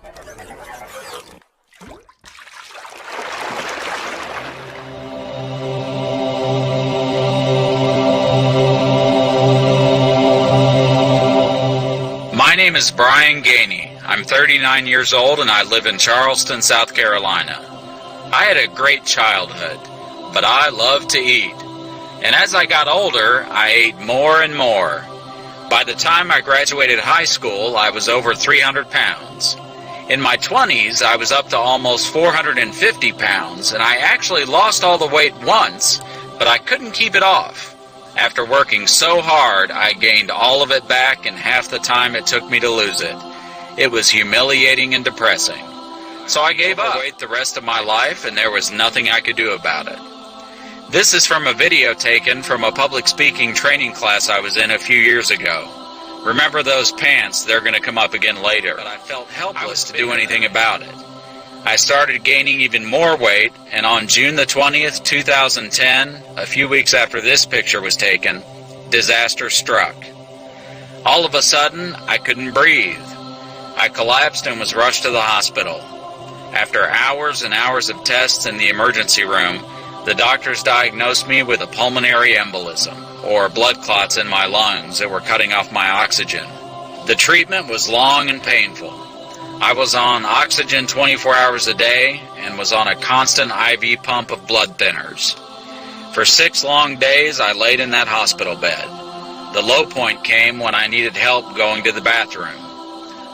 My name is Brian Gainey. I'm 39 years old and I live in Charleston, South Carolina. I had a great childhood, but I love to eat. And as I got older, I ate more and more. By the time I graduated high school, I was over 300 pounds. In my 20s, I was up to almost 450 pounds, and I actually lost all the weight once, but I couldn't keep it off. After working so hard, I gained all of it back in half the time it took me to lose it. It was humiliating and depressing. So I gave up the rest of my life, and there was nothing I could do about it. This is from a video taken from a public speaking training class I was in a few years ago. Remember those pants, they're going to come up again later. But I felt helpless to do anything about it. I started gaining even more weight, and on June the 20th, 2010, a few weeks after this picture was taken, disaster struck. All of a sudden, I couldn't breathe. I collapsed and was rushed to the hospital. After hours and hours of tests in the emergency room, the doctors diagnosed me with a pulmonary embolism, or blood clots in my lungs that were cutting off my oxygen. The treatment was long and painful. I was on oxygen 24 hours a day and was on a constant IV pump of blood thinners. For 6 long days, I laid in that hospital bed. The low point came when I needed help going to the bathroom.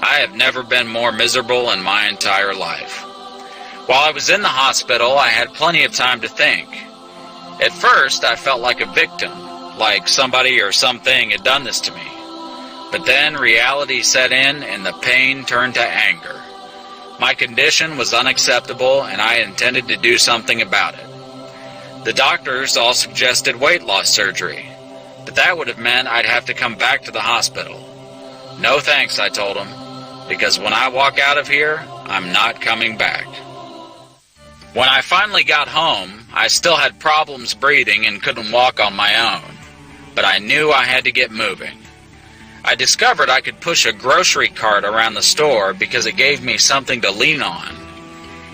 I have never been more miserable in my entire life. While I was in the hospital, I had plenty of time to think. At first, I felt like a victim, like somebody or something had done this to me. But then reality set in and the pain turned to anger. My condition was unacceptable and I intended to do something about it. The doctors all suggested weight loss surgery, but that would have meant I'd have to come back to the hospital. No thanks, I told them, because when I walk out of here, I'm not coming back. When I finally got home, I still had problems breathing and couldn't walk on my own, but I knew I had to get moving. I discovered I could push a grocery cart around the store because it gave me something to lean on.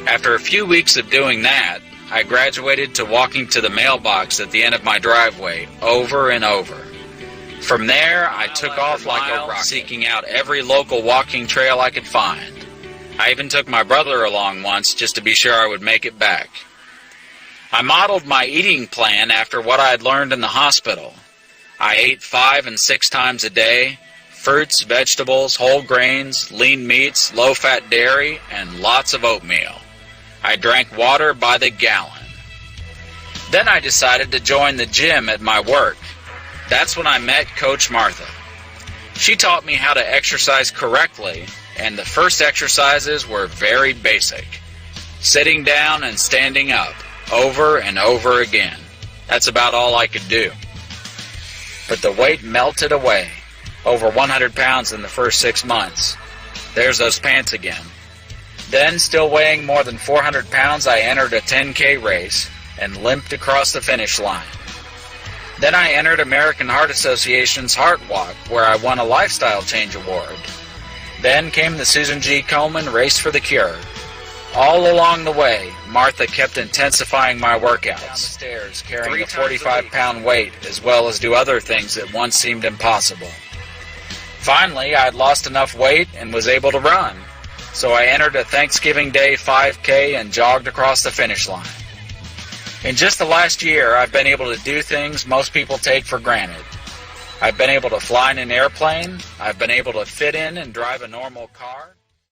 After a few weeks of doing that, I graduated to walking to the mailbox at the end of my driveway over and over. From there, I took off like a rocket, seeking out every local walking trail I could find. I even took my brother along once just to be sure I would make it back. I modeled my eating plan after what I had learned in the hospital. I ate 5 and 6 times a day, fruits, vegetables, whole grains, lean meats, low-fat dairy, and lots of oatmeal. I drank water by the gallon. Then I decided to join the gym at my work. That's when I met Coach Martha. She taught me how to exercise correctly, and the first exercises were very basic. Sitting down and standing up, over and over again. That's about all I could do. But the weight melted away, over 100 pounds in the first 6 months. There's those pants again. Then, still weighing more than 400 pounds, I entered a 10K race and limped across the finish line. Then I entered American Heart Association's Heart Walk, where I won a Lifestyle Change Award. Then came the Susan G. Komen Race for the Cure. All along the way, Martha kept intensifying my workouts. Down the stairs, carrying a 45-pound weight, as well as do other things that once seemed impossible. Finally, I had lost enough weight and was able to run, so I entered a Thanksgiving Day 5K and jogged across the finish line. In just the last year, I've been able to do things most people take for granted. I've been able to fly in an airplane, I've been able to fit in and drive a normal car.